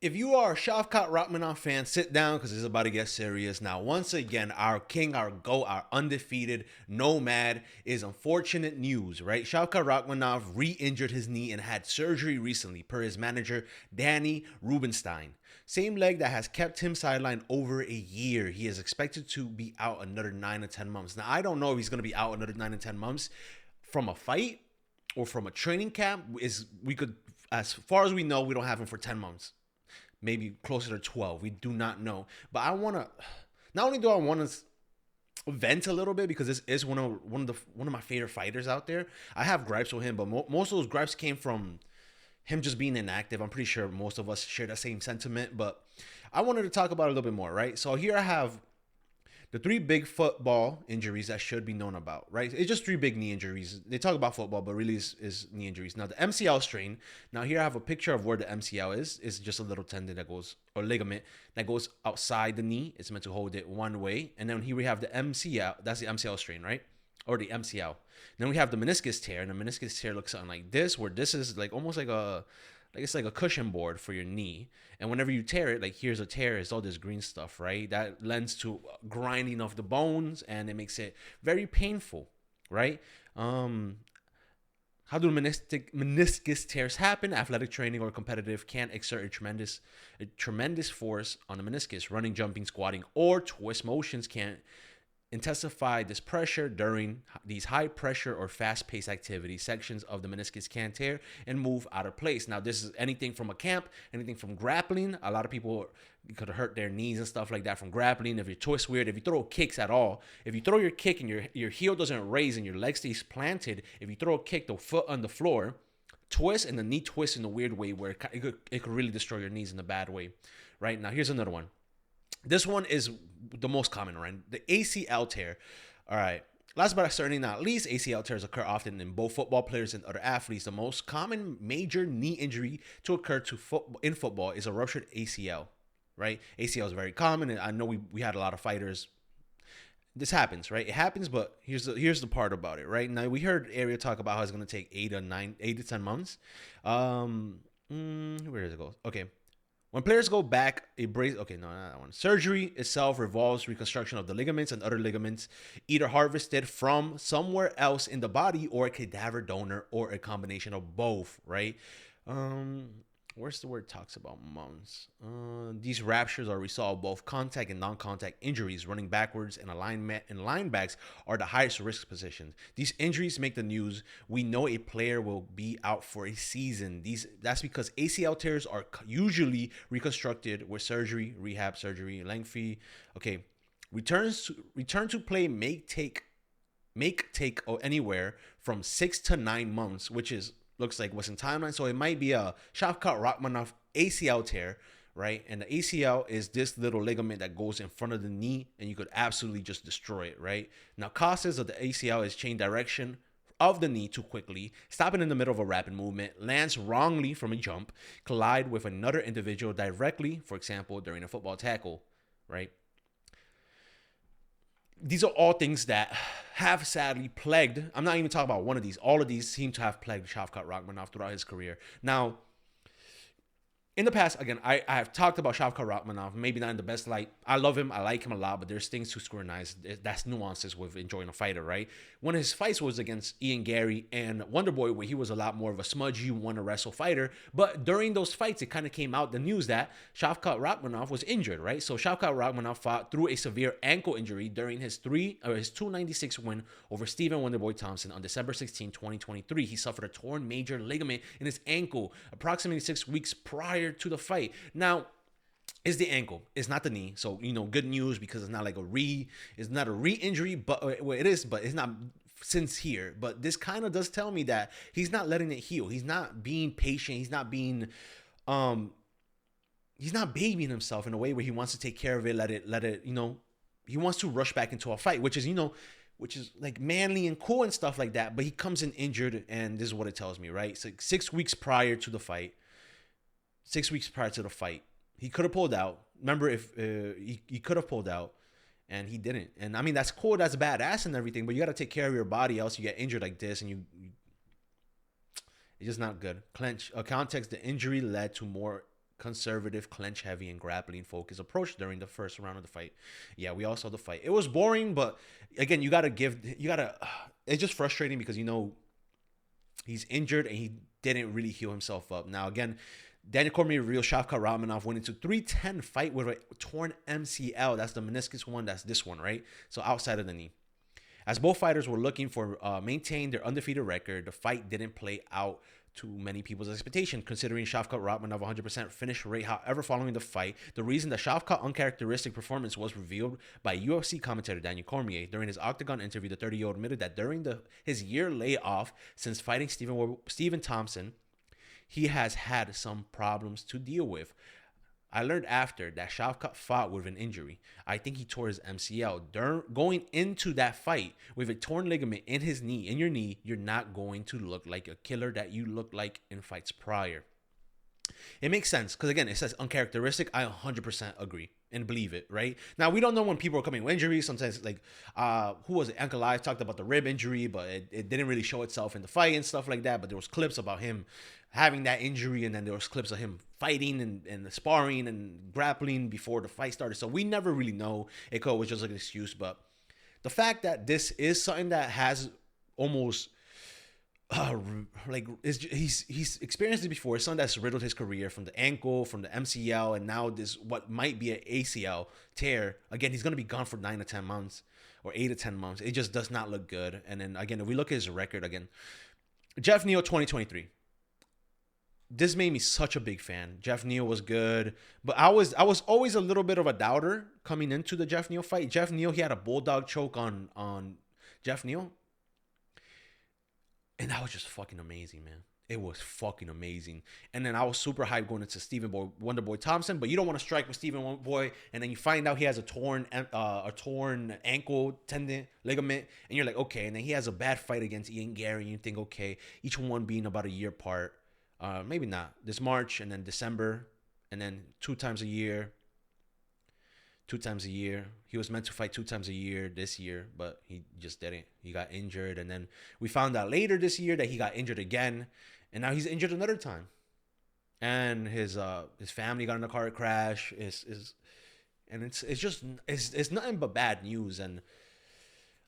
If you are a Shavkat Rakhmanov fan, sit down because it's about to get serious. Now, once again, our king, our GOAT, our undefeated nomad is unfortunate news, right? Shavkat Rakhmanov re-injured his knee and had surgery recently, per his manager, Danny Rubenstein. Same leg that has kept him sidelined over a year. He is expected to be out another 9 to 10 months. Now, I don't know if he's going to be out another 9 to 10 months from a fight or from a training camp. We could, as far as we know, we don't have him for 10 months, maybe closer to 12. We do not know. But I want to, not only do I want to vent a little bit because this is one of my favorite fighters out there. I have gripes with him, but most of those gripes came from him just being inactive. I'm pretty sure most of us share that same sentiment, but I wanted to talk about it a little bit more, right? So here I have the three big football injuries that should be known about, right? It's just three big knee injuries. They talk about football, but really is knee injuries. Now, the MCL strain. Now, here I have a picture of where the MCL is. It's just a little tendon that goes, or ligament that goes outside the knee. It's meant to hold it one way. And then here we have the MCL. That's the MCL strain, right? Or the MCL. Then we have the meniscus tear. And the meniscus tear looks something like this, where this is like almost like it's like a cushion board for your knee. And whenever you tear it, like here's a tear, it's all this green stuff, right? That lends to grinding of the bones and it makes it very painful, right? How do meniscus tears happen? Athletic training or competitive can exert a tremendous force on the meniscus. Running, jumping, squatting, or twist motions can intensify this pressure during these high pressure or fast paced activities. Sections of the meniscus can tear and move out of place. Now, this is anything from a camp, anything from grappling. A lot of people could hurt their knees and stuff like that from grappling. If you twist weird, if you throw kicks at all, if you throw your kick and your heel doesn't raise and your leg stays planted, if you throw a kick, the foot on the floor, twist and the knee twists in a weird way where it could really destroy your knees in a bad way. Right now, here's another one. This one is the most common, right? The ACL tear. All right. Last but certainly not least, ACL tears occur often in both football players and other athletes. The most common major knee injury to occur in football is a ruptured ACL, right? ACL is very common, and I know we had a lot of fighters. This happens, right? It happens, but here's the part about it, right? Now, we heard Ariel talk about how it's going to take 8 to 10 months. Where does it go? Okay. When players go back, okay, no, not that one. Surgery itself involves reconstruction of the ligaments and other ligaments, either harvested from somewhere else in the body or a cadaver donor or a combination of both, right? Where's the word talks about months? These ruptures are resolved both contact and non-contact injuries. Running backwards and alignment and linebacks are the highest risk positions. These injuries make the news. We know a player will be out for a season. That's because ACL tears are usually reconstructed with surgery, rehab, surgery, lengthy. Okay, return to play may take anywhere from 6 to 9 months, which is looks like what's in timeline. So it might be a Shavkat Rakhmanov ACL tear, right? And the ACL is this little ligament that goes in front of the knee, and you could absolutely just destroy it, right? Now, causes of the ACL is change direction of the knee too quickly, stopping in the middle of a rapid movement, lands wrongly from a jump, collide with another individual directly, for example, during a football tackle, right? These are all things that have sadly plagued. I'm not even talking about one of these. All of these seem to have plagued Shavkat Rakhmanov throughout his career. Now, in the past, again, I have talked about Shavkat Rakhmanov, maybe not in the best light. I love him. I like him a lot, but there's things to scrutinize. That's nuances with enjoying a fighter, right? One of his fights was against Ian Gary and Wonderboy, where he was a lot more of a smudgy, want-to-wrestle fighter. But during those fights, it kind of came out the news that Shavkat Rakhmanov was injured, right? So Shavkat Rakhmanov fought through a severe ankle injury during his 296 win over Stephen Wonderboy Thompson on December 16, 2023. He suffered a torn major ligament in his ankle approximately 6 weeks prior to the fight. Now, it's the ankle. It's not the knee. So, good news because it's not like it's not a re-injury, but well, it is, but it's not sincere. But this kind of does tell me that he's not letting it heal. He's not being patient. He's not being, he's not babying himself in a way where he wants to take care of it, let it, he wants to rush back into a fight, which is like manly and cool and stuff like that. But he comes in injured, and this is what it tells me, right? It's like 6 weeks prior to the fight. 6 weeks prior to the fight, he could have pulled out. Remember, if he could have pulled out, and he didn't. And I mean, that's cool, that's badass and everything, but you got to take care of your body, else you get injured like this, and it's just not good. Context: the injury led to more conservative, clench heavy, and grappling focused approach during the first round of the fight. Yeah, we all saw the fight. It was boring, but again, it's just frustrating because, he's injured and he didn't really heal himself up. Now, again, Daniel Cormier revealed Shavkat Rakhmanov went into 310 fight with a torn MCL. That's the meniscus one. That's this one, right? So outside of the knee. As both fighters were looking for maintain their undefeated record, the fight didn't play out to many people's expectation, considering Shavkat Rakhmanov 100% finish rate. However, following the fight, the reason that Shavkat's uncharacteristic performance was revealed by UFC commentator Daniel Cormier. During his Octagon interview, the 30-year-old admitted that during his year layoff since fighting Stephen Thompson, he has had some problems to deal with. I learned after that Shavkat fought with an injury. I think he tore his MCL. Going into that fight with a torn ligament in his knee, in your knee, you're not going to look like a killer that you looked like in fights prior. It makes sense because, again, it says uncharacteristic. I 100% agree and believe it, right? Now, we don't know when people are coming with injuries. Sometimes, like, who was it? Uncle Live talked about the rib injury, but it didn't really show itself in the fight and stuff like that. But there was clips about him having that injury, and then there was clips of him fighting and sparring and grappling before the fight started. So we never really know. It was just like an excuse. But the fact that this is something that has almost he's experienced it before. It's something that's riddled his career, from the ankle, from the MCL, and now this what might be an ACL tear. Again, he's gonna be gone for 9 to 10 months or 8 to 10 months. It just does not look good. And then again, if we look at his record again, Jeff Neal 2023. This made me such a big fan. Jeff Neal was good, but I was always a little bit of a doubter coming into the Jeff Neal fight. Jeff Neal, he had a bulldog choke on Jeff Neal. And that was just fucking amazing, man. It was fucking amazing. And then I was super hyped going into Wonderboy Thompson, but you don't want to strike with Stephen Wonderboy, and then you find out he has a torn ankle tendon ligament, and you're like, okay. And then he has a bad fight against Ian Gary, and you think, okay, each one being about a year apart. Maybe not. This March and then December, and then 2 times a year. 2 times a year. He was meant to fight 2 times a year this year, but he just didn't. He got injured, and then we found out later this year that he got injured again, and now he's injured another time. And his family got in a car crash. And it's nothing but bad news. And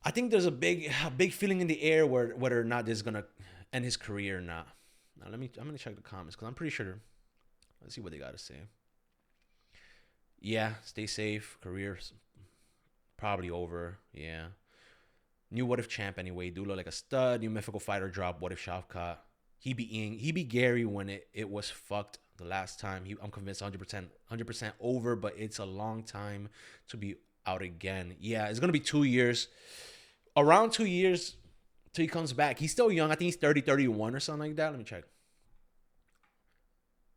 I think there's a big feeling in the air whether or not this is gonna end his career or not. Now I'm gonna check the comments because I'm pretty sure. Let's see what they gotta say. Yeah, stay safe. Career's probably over. Yeah. New What If champ anyway. Do look like a stud. New mythical fighter drop. What if Shavkat? He beat Gary when it was fucked the last time. I'm convinced 100% over, but it's a long time to be out again. Yeah, it's gonna be 2 years. Around 2 years till he comes back. He's still young. I think he's 30, 31 or something like that. Let me check.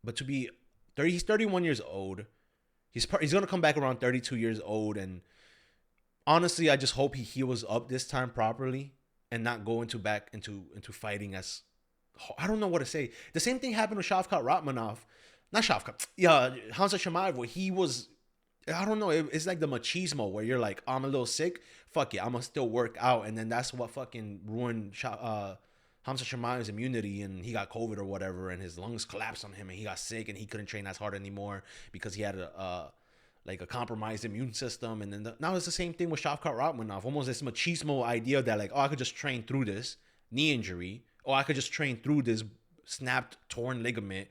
But to be 30, he's 31 years old. He's going to come back around 32 years old. And honestly, I just hope he heals up this time properly and not go back into fighting as, I don't know what to say. The same thing happened with Shavkat Rakhmanov. Not Shavkat. Yeah, Hamza Chimaev, where he was, I don't know. It's like the machismo where you're like, I'm a little sick. Fuck it. I'm going to still work out. And then that's what fucking ruined Hamza Chimaev's immunity, and he got COVID or whatever, and his lungs collapsed on him, and he got sick, and he couldn't train as hard anymore because he had a compromised immune system. And then now it's the same thing with Shavkat Rakhmanov. Almost this machismo idea that like, oh, I could just train through this knee injury, or I could just train through this snapped, torn ligament.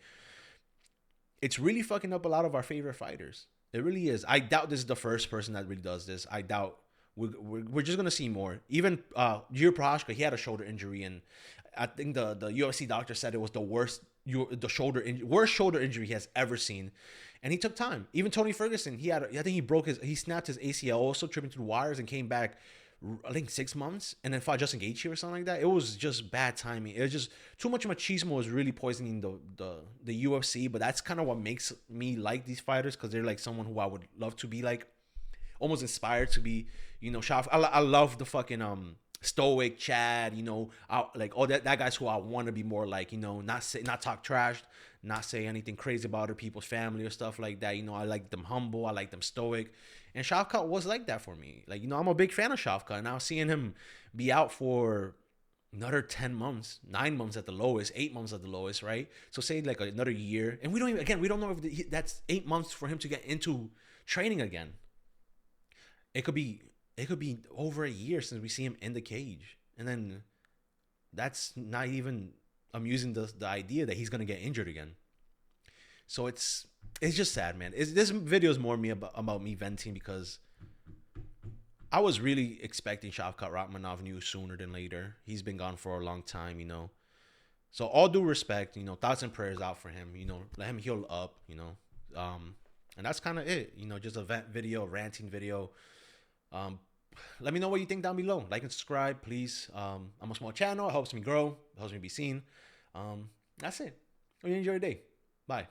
It's really fucking up a lot of our favorite fighters. It really is. I doubt this is the first person that really does this. I doubt we're just gonna see more. Even Yuri Prochazka, he had a shoulder injury, and I think the UFC doctor said it was the worst shoulder injury he has ever seen, and he took time. Even Tony Ferguson, I think he snapped his ACL also, tripping through wires, and came back, I think 6 months, and then fought Justin Gaethje or something like that. It was just bad timing. It was just too much machismo was really poisoning the UFC. But that's kind of what makes me like these fighters, because they're like someone who I would love to be like, almost inspired to be. I love the fucking stoic Chad, like all that guys who I want to be more like, not talk trash, not say anything crazy about other people's family or stuff like that. I like them humble, I like them stoic, and Shavkat was like that for me. Like, I'm a big fan of Shavkat, and now seeing him be out for another 10 months, 9 months at the lowest, 8 months at the lowest, right? So say like another year. And we don't even, again, we don't know if that's 8 months for him to get into training again. It could be, it could be over a year since we see him in the cage. And then that's not even amusing the idea that he's going to get injured again. So it's just sad, man. This video is more me about me venting because I was really expecting Shavkat Rakhmanov news sooner than later. He's been gone for a long time, you know. So all due respect, you know, thoughts and prayers out for him. You know, let him heal up. You know, and that's kind of it. You know, just a vent video, ranting video. Um, Let me know what you think down below. Like and subscribe, please. I'm a small channel. It helps me grow. It helps me be seen. That's it. Hope you enjoy your day. Bye.